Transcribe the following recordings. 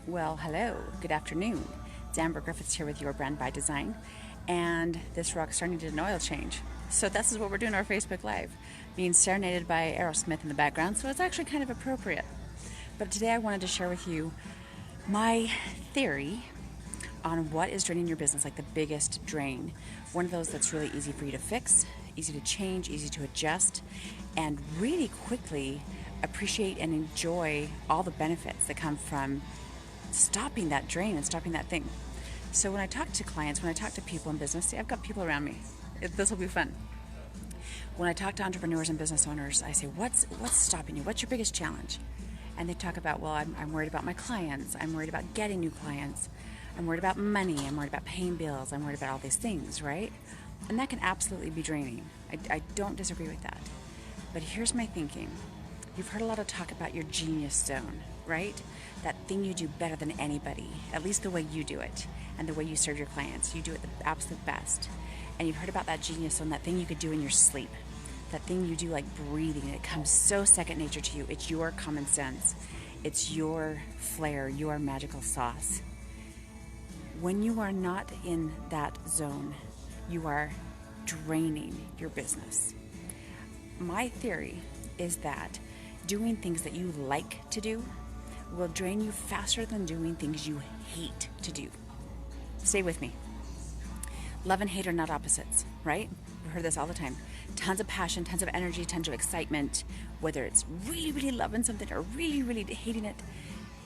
Well, hello, good afternoon. It's Amber Griffiths here with Your Brand by Design, and this rock star needed an oil change. So this is what we're doing on our Facebook Live, being serenaded by Aerosmith in the background, so it's actually kind of appropriate. But today I wanted to share with you my theory on what is draining your business, like the biggest drain. One of those that's really easy for you to fix, easy to change, easy to adjust, and really quickly appreciate and enjoy all the benefits that come from stopping that drain and stopping that thing. So when I talk to clients, when I talk to people in business, see, I've got people around me. This will be fun. When I talk to entrepreneurs and business owners, I say, what's stopping you? What's your biggest challenge? And they talk about, well, I'm worried about my clients. I'm worried about getting new clients. I'm worried about money. I'm worried about paying bills. I'm worried about all these things, right? And that can absolutely be draining. I don't disagree with that. But here's my thinking. You've heard a lot of talk about your genius zone, right? That thing you do better than anybody, at least the way you do it and the way you serve your clients. You do it the absolute best. And you've heard about that genius zone, that thing you could do in your sleep, that thing you do like breathing. It comes so second nature to you. It's your common sense. It's your flair, your magical sauce. When you are not in that zone, you are draining your business. My theory is that doing things that you like to do will drain you faster than doing things you hate to do. Stay with me. Love and hate are not opposites, right? We've heard this all the time. Tons of passion, tons of energy, tons of excitement, whether it's really, really loving something or really, really hating it,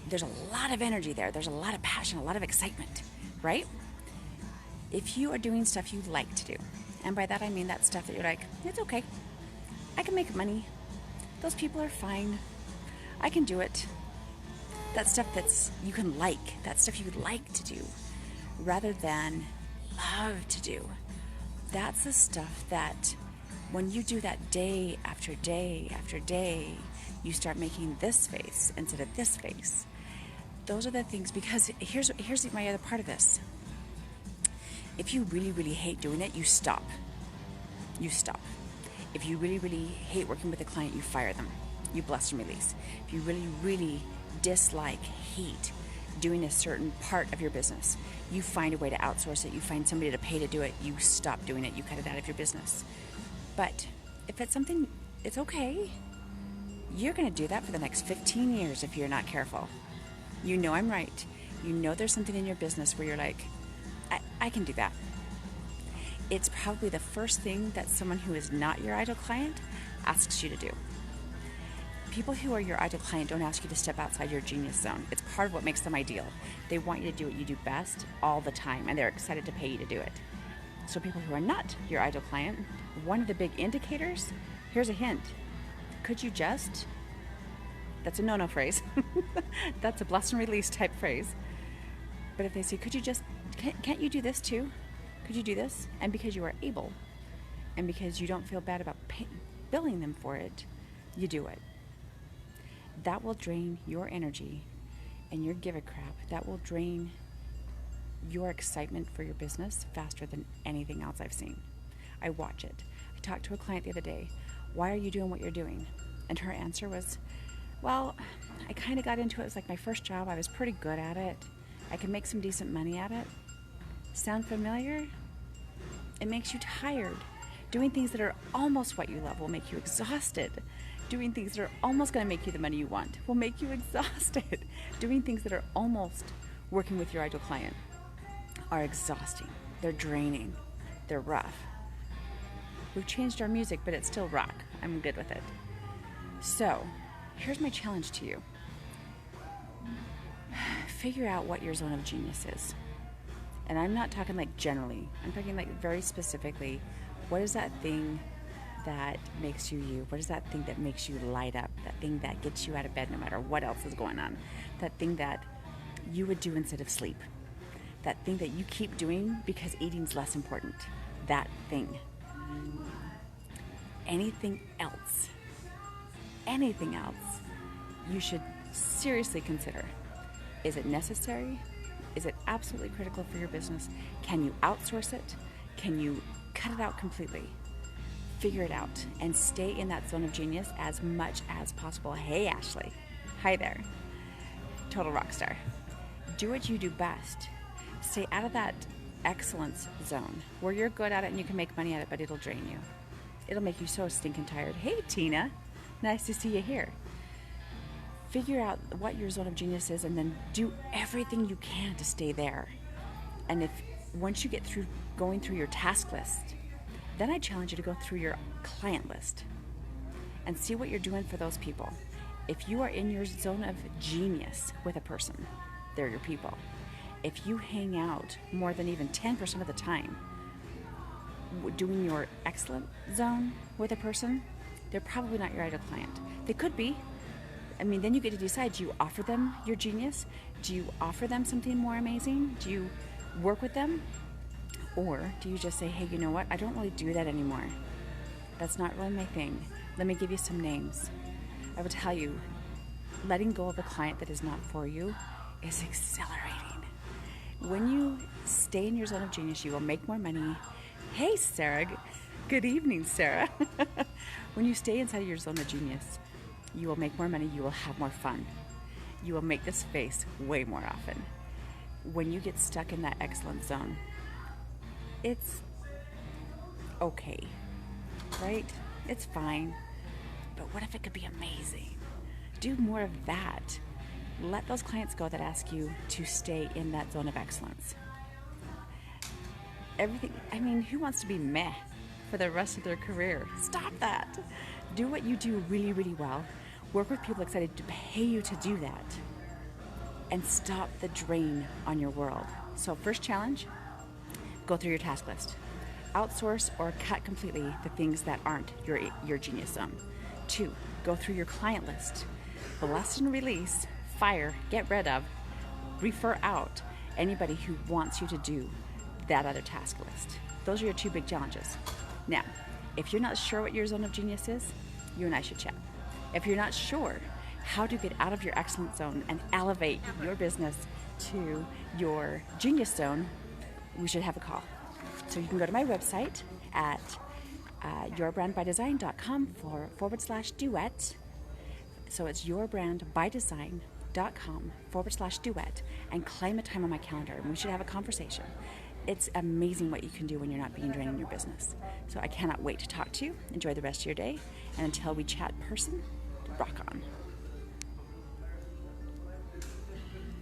there's a lot of energy there. There's a lot of passion, a lot of excitement, right? If you are doing stuff you like to do, and by that I mean that stuff that you're like, it's okay. I can make money. Those people are fine. I can do it. That stuff you can like, that stuff you like to do, rather than love to do. That's the stuff that when you do that day after day after day, you start making this face instead of this face. Those are the things, because here's my other part of this. If you really, really hate doing it, you stop. You stop. If you really, really hate working with a client, you fire them. You bless and release. If you really, really dislike, hate doing a certain part of your business, you find a way to outsource it. You find somebody to pay to do it. You stop doing it. You cut it out of your business. But if it's something, it's okay. You're going to do that for the next 15 years if you're not careful. You know I'm right. You know there's something in your business where you're like, I can do that. It's probably the first thing that someone who is not your ideal client asks you to do. People who are your ideal client don't ask you to step outside your genius zone. It's part of what makes them ideal. They want you to do what you do best all the time, and they're excited to pay you to do it. So people who are not your ideal client, one of the big indicators, here's a hint. Could you just, that's a no-no phrase. That's a bless and release type phrase. But if they say, could you just, can't you do this too? Could you do this? And because you are able, and because you don't feel bad about billing them for it, you do it. That will drain your energy and your give a crap. That will drain your excitement for your business faster than anything else I've seen. I watch it. I talked to a client the other day. Why are you doing what you're doing? And her answer was, well, I kind of got into it. It was like my first job. I was pretty good at it. I can make some decent money at it. Sound familiar? It makes you tired. Doing things that are almost what you love will make you exhausted. Doing things that are almost going to make you the money you want will make you exhausted. Doing things that are almost working with your ideal client are exhausting. They're draining. They're rough. We've changed our music, but it's still rock. I'm good with it. So, here's my challenge to you. Figure out what your zone of genius is. And I'm not talking like generally. I'm talking like very specifically. What is that thing that makes you you? What is that thing that makes you light up? That thing that gets you out of bed no matter what else is going on? That thing that you would do instead of sleep? That thing that you keep doing because eating's less important? That thing. Anything else, you should seriously consider. Is it necessary? Is it absolutely critical for your business? Can you outsource it? Can you cut it out completely? Figure it out and stay in that zone of genius as much as possible. Hey, Ashley. Hi there. Total rock star. Do what you do best. Stay out of that excellence zone where you're good at it and you can make money at it, but it'll drain you. It'll make you so stinking tired. Hey, Tina, nice to see you here. Figure out what your zone of genius is and then do everything you can to stay there. And if once you get through going through your task list, then I challenge you to go through your client list and see what you're doing for those people. If you are in your zone of genius with a person, they're your people. If you hang out more than even 10% of the time doing your excellent zone with a person, they're probably not your ideal client. They could be. I mean, then you get to decide, do you offer them your genius? Do you offer them something more amazing? Do you work with them? Or do you just say, hey, you know what? I don't really do that anymore. That's not really my thing. Let me give you some names. I would tell you, letting go of a client that is not for you is exhilarating. When you stay in your zone of genius, you will make more money. Hey, Sarah. Good evening, Sarah. When you stay inside of your zone of genius, you will make more money. You will have more fun. You will make this face way more often. When you get stuck in that excellent zone, it's okay, right? It's fine. But what if it could be amazing? Do more of that. Let those clients go that ask you to stay in that zone of excellence. Who wants to be meh for the rest of their career? Stop that. Do what you do really, really well. Work with people excited to pay you to do that. And stop the drain on your world. So first challenge, go through your task list. Outsource or cut completely the things that aren't your genius zone. 2, go through your client list. Blast and release, fire, get rid of, refer out anybody who wants you to do that other task list. Those are your 2 big challenges. Now, if you're not sure what your zone of genius is, you and I should chat. If you're not sure how to get out of your excellent zone and elevate your business to your genius zone, we should have a call. So you can go to my website at yourbrandbydesign.com/duet. So it's yourbrandbydesign.com/duet and claim a time on my calendar, and we should have a conversation. It's amazing what you can do when you're not being drained in your business. So I cannot wait to talk to you. Enjoy the rest of your day. And until we chat in person, rock on.